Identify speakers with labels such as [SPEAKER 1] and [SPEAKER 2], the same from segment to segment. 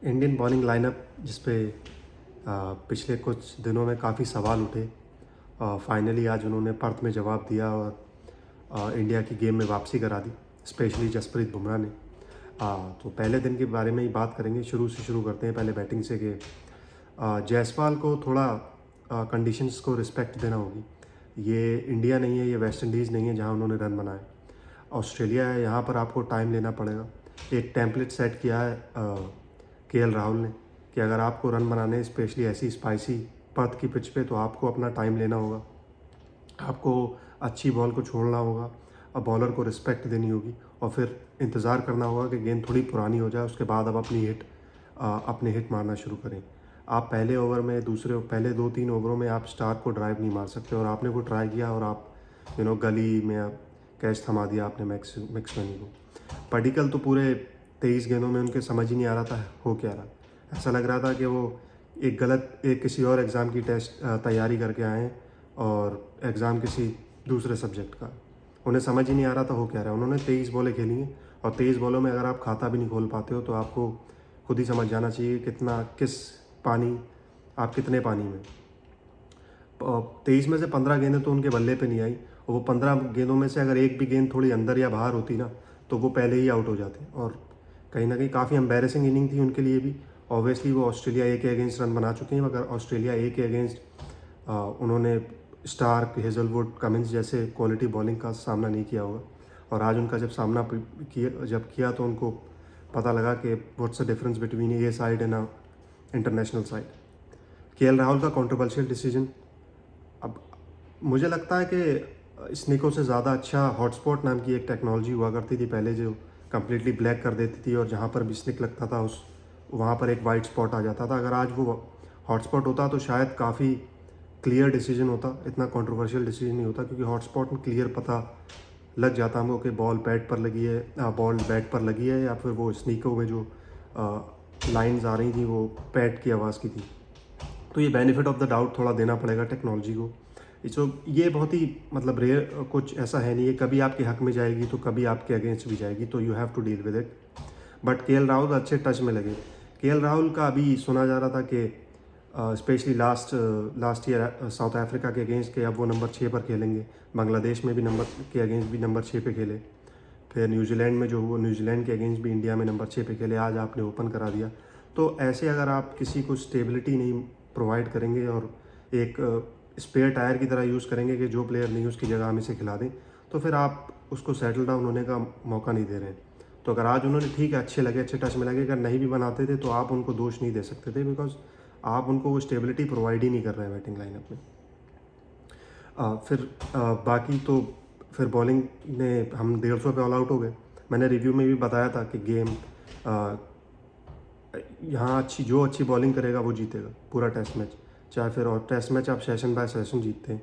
[SPEAKER 1] Indian bowling lineup जिस पे पिछले कुछ दिनों में काफ़ी सवाल उठे, फाइनली आज उन्होंने पर्थ में जवाब दिया और इंडिया की गेम में वापसी करा दी, स्पेशली जसप्रीत बुमराह ने। तो पहले दिन के बारे में ही बात करेंगे, शुरू से शुरू करते हैं पहले बैटिंग से कि जायसवाल को थोड़ा कंडीशंस को रिस्पेक्ट देना होगी। ये इंडिया नहीं है, ये वेस्ट इंडीज़ नहीं है जहाँ उन्होंने रन बनाए। ऑस्ट्रेलिया है, यहाँ पर आपको टाइम लेना पड़ेगा। एक टेम्पलेट सेट किया है केएल राहुल ने कि अगर आपको रन बनाने स्पेशली ऐसी स्पाइसी पर्थ की पिच पे, तो आपको अपना टाइम लेना होगा, आपको अच्छी बॉल को छोड़ना होगा और बॉलर को रिस्पेक्ट देनी होगी और फिर इंतज़ार करना होगा कि गेंद थोड़ी पुरानी हो जाए, उसके बाद आप अपने हिट मारना शुरू करें। आप पहले ओवर में पहले 2-3 ओवरों में आप स्टार को ड्राइव नहीं मार सकते, और आपने वो ट्राई किया और आप गली में आप कैच थमा दिया आपने मैक्सवेनी को। पडिक्कल तो पूरे 23 गेंदों में उनके समझ ही नहीं आ रहा था हो क्या रहा। ऐसा लग रहा था कि वो एक किसी और एग्ज़ाम की तैयारी करके आए हैं और एग्ज़ाम किसी दूसरे सब्जेक्ट का। उन्हें समझ ही नहीं आ रहा था हो क्या रहा है। उन्होंने 23 बॉलें खेली हैं और 23 बॉलों में अगर आप खाता भी नहीं खोल पाते हो तो आपको खुद ही समझ जाना चाहिए आप कितने पानी में। 23 में से 15 गेंदें तो उनके बल्ले पे नहीं आई, और वो 15 गेंदों में से अगर एक भी गेंद थोड़ी अंदर या बाहर होती ना, तो वो पहले ही आउट हो जाते। और कहीं ना कहीं काफ़ी एम्बेरसिंग इनिंग थी उनके लिए भी। ऑब्वियसली वो ऑस्ट्रेलिया ए के अगेंस्ट रन बना चुके हैं, मगर ऑस्ट्रेलिया ए के अगेंस्ट उन्होंने स्टार्क, हेजलवुड, कमिंस जैसे क्वालिटी बॉलिंग का सामना नहीं किया होगा। और आज उनका जब सामना किया तो उनको पता लगा कि what's the difference between A side and international side. KL Rahul का कंट्रोवर्शियल डिसीजन। अब मुझे लगता है कि स्निको से ज़्यादा अच्छा हॉटस्पॉट नाम की एक टेक्नोलॉजी हुआ करती थी पहले, जो कम्प्लीटली ब्लैक कर देती थी और जहाँ पर भी स्निक लगता था वहाँ पर एक वाइट स्पॉट आ जाता था। अगर आज वो हॉटस्पॉट होता तो शायद काफ़ी क्लियर डिसीजन होता, इतना कंट्रोवर्शियल डिसीजन नहीं होता, क्योंकि हॉटस्पॉट में क्लियर पता लग जाता हमको कि बॉल बैट पर लगी है या फिर वो स्नीको में जो लाइंस आ रही थी वो पैड की आवाज़ की थी। तो ये बेनिफिट ऑफ द डाउट थोड़ा देना पड़ेगा टेक्नोलॉजी को। ये बहुत ही मतलब रेयर, कुछ ऐसा है नहीं है, कभी आपके हक में जाएगी तो कभी आपके अगेंस्ट भी जाएगी, तो you have to deal with it. But KL Rahul अच्छे टच में लगे। केएल राहुल का अभी सुना जा रहा था कि specially last year south Africa के अगेंस्ट के अब वो नंबर 6 पर खेलेंगे। बांग्लादेश में भी नंबर 6 पे खेले। फिर न्यूजीलैंड में जो हुआ, न्यूजीलैंड के अगेंस्ट भी इंडिया में नंबर 6 पे खेले। आज आपने ओपन करा दिया। तो ऐसे अगर आप किसी को स्टेबिलिटी नहीं प्रोवाइड करेंगे और एक स्पेयर टायर की तरह यूज़ करेंगे कि जो प्लेयर नहीं उसकी जगह हम इसे खिला दें, तो फिर आप उसको सेटल डाउन होने का मौका नहीं दे रहे हैं। तो अगर आज उन्होंने ठीक है, अच्छे लगे, अच्छे टच में लगे, अगर नहीं भी बनाते थे तो आप उनको दोष नहीं दे सकते थे, बिकॉज आप उनको वो स्टेबिलिटी प्रोवाइड ही नहीं कर रहे हैं बैटिंग लाइनअप में। बाकी तो फिर बॉलिंग ने हम 150 पे ऑल आउट हो गए। मैंने रिव्यू में भी बताया था कि गेम यहाँ जो अच्छी बॉलिंग करेगा वो जीतेगा पूरा टेस्ट मैच। चाहे फिर और टेस्ट मैच आप सेशन बाय सेशन जीतते हैं।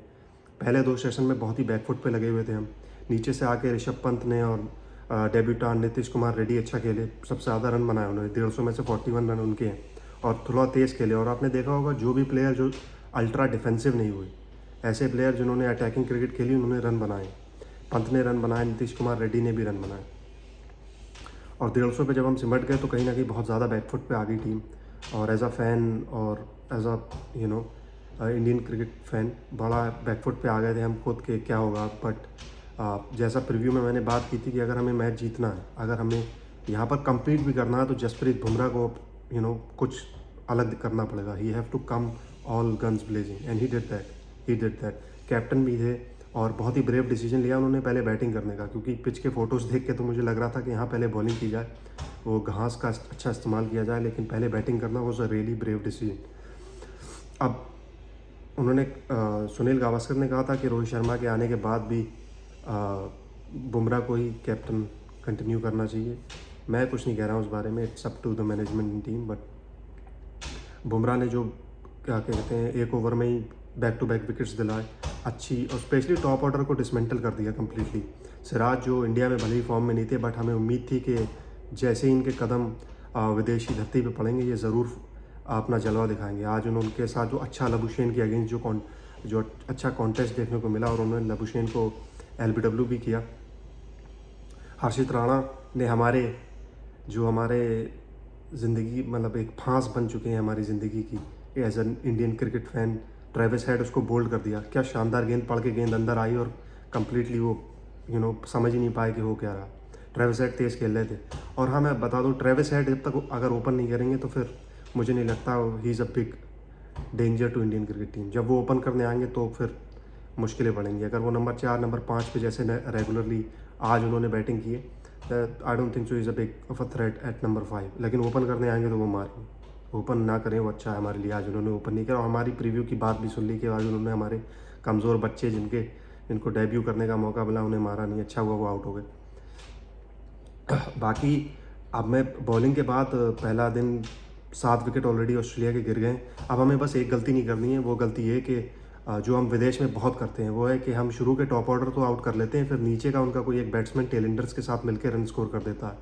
[SPEAKER 1] पहले 2 सेशन में बहुत ही बैकफुट पे लगे हुए थे हम। नीचे से आके ऋषभ पंत ने और डेब्यूटान नीतीश कुमार रेड्डी अच्छा खेले, सबसे ज़्यादा रन बनाए उन्होंने। 150 में से 41 रन उनके हैं और थोड़ा तेज़ खेले। और आपने देखा होगा जो भी प्लेयर जो अल्ट्रा डिफेंसिव नहीं हुए, ऐसे प्लेयर जिन्होंने अटैकिंग क्रिकेट खेली, उन्होंने रन बनाए। पंत ने रन बनाए, नीतीश कुमार रेड्डी ने भी रन बनाए। और 150 पे जब हम सिमट गए तो कहीं ना कहीं बहुत ज़्यादा बैकफुट पे आ गई टीम। और एज अ फ़ैन और as a Indian cricket fan बड़ा बैकफुट पे आ गए थे हम खुद के क्या होगा। बट जैसा प्रीव्यू में मैंने बात की थी कि अगर हमें मैच जीतना है, अगर हमें यहाँ पर कम्पीट भी करना है, तो जसप्रीत बुमराह को कुछ अलग करना पड़ेगा। He have to come all guns blazing and he did that. Captain भी थे और बहुत ही ब्रेव डिसीजन लिया उन्होंने पहले बैटिंग करने का, क्योंकि पिच के फ़ोटोज़ देख के तो मुझे लग रहा था कि यहाँ पहले बॉलिंग की जाए, वो घास का अच्छा इस्तेमाल किया जाए, लेकिन पहले बैटिंग करना was a really brave decision. अब उन्होंने सुनील गावस्कर ने कहा था कि रोहित शर्मा के आने के बाद भी बुमराह को ही कैप्टन कंटिन्यू करना चाहिए। मैं कुछ नहीं कह रहा हूँ उस बारे में, it's up to the management team. But Bumrah ने जो क्या कहते हैं, एक ओवर में ही बैक टू बैक विकेट्स दिलाए अच्छी, और स्पेशली टॉप ऑर्डर को डिसमेंटल कर दिया कम्प्लीटली। सिराज जो इंडिया में भले ही फॉर्म में नहीं थे, बट हमें उम्मीद थी कि जैसे ही इनके कदम विदेशी धरती पे पड़ेंगे ये ज़रूर अपना जलवा दिखाएंगे। आज उनके साथ जो अच्छा लबुशेन के अगेंस्ट जो अच्छा कॉन्टेस्ट देखने को मिला, और उन्होंने लबुशेन को LBW भी किया। हर्षित राणा ने हमारे ज़िंदगी मतलब एक फांस बन चुके हैं हमारी ज़िंदगी की as an Indian cricket fan. Travis Head उसको बोल्ड कर दिया, क्या शानदार गेंद पड़ के गेंद अंदर आई और कंप्लीटली वो समझ ही नहीं पाए कि हो क्या रहा। ट्रेविस हेड तेज़ खेल रहे थे। और हाँ, मैं बता दूँ, ट्रेविस हेड जब तक अगर ओपन नहीं करेंगे तो फिर मुझे नहीं लगता he is a big danger to Indian cricket team. जब वो ओपन करने आएंगे तो फिर मुश्किलें पड़ेंगी। अगर वो नंबर 4 नंबर 5 पे जैसे रेगुलरली आज उन्होंने बैटिंग की है, I don't think so is a big of a threat at number 5। लेकिन ओपन करने आएंगे तो वो मारेंगे। ओपन ना करें वो अच्छा है हमारे लिए। आज उन्होंने ओपन नहीं किया और हमारी प्रीव्यू की बात भी सुन ली कि आज उन्होंने हमारे कमज़ोर बच्चे जिनको डेब्यू करने का मौका मिला उन्हें मारा नहीं। अच्छा हुआ वो आउट हो गए। बाकी अब मैं बॉलिंग के बाद पहला दिन 7 विकेट ऑलरेडी ऑस्ट्रेलिया के गिर गए। अब हमें बस एक गलती नहीं करनी है। वो गलती ये कि जो हम विदेश में बहुत करते हैं वो है कि हम शुरू के टॉप ऑर्डर तो आउट कर लेते हैं, फिर नीचे का उनका कोई एक बैट्समैन टेलेंडर्स के साथ मिलकर रन स्कोर कर देता है।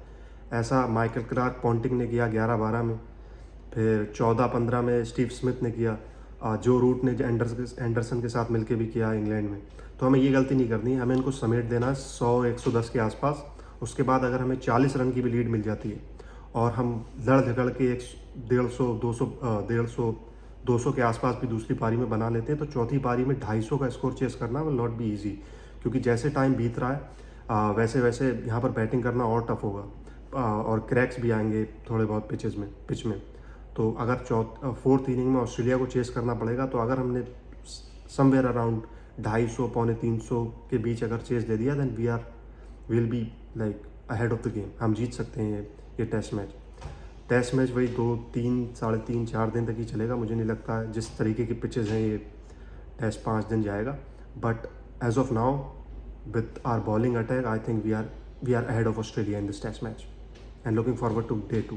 [SPEAKER 1] ऐसा माइकल क्लार्क पॉन्टिंग ने किया 11-12 में, फिर 14-15 में स्टीव स्मिथ ने किया, जो रूट ने एंडरसन के साथ मिलकर भी किया इंग्लैंड में। तो हमें ये गलती नहीं करनी है, हमें इनको समेट देना है 100-110 के आसपास। उसके बाद अगर हमें 40 रन की भी लीड मिल जाती है और हम लड़ झगड़ के 150-200 के आसपास भी दूसरी पारी में बना लेते हैं तो चौथी पारी में 250 का स्कोर चेस करना विल नॉट बी ईजी। क्योंकि जैसे टाइम बीत रहा है वैसे वैसे यहाँ पर बैटिंग करना और टफ होगा और क्रैक्स भी आएंगे थोड़े बहुत पिच में। तो अगर फोर्थ इनिंग में ऑस्ट्रेलिया को चेस करना पड़ेगा तो अगर हमने समवेयर अराउंड 250-300 के बीच अगर चेस दे दिया then will be like ahead of the game. हम जीत सकते हैं ये टेस्ट मैच वही 2-3 3.5 4 दिन तक ही चलेगा। मुझे नहीं लगता जिस तरीके की पिचेस हैं ये टेस्ट 5 दिन जाएगा। But as of now with our bowling attack I think we are ahead of Australia in this test match and looking forward to day 2।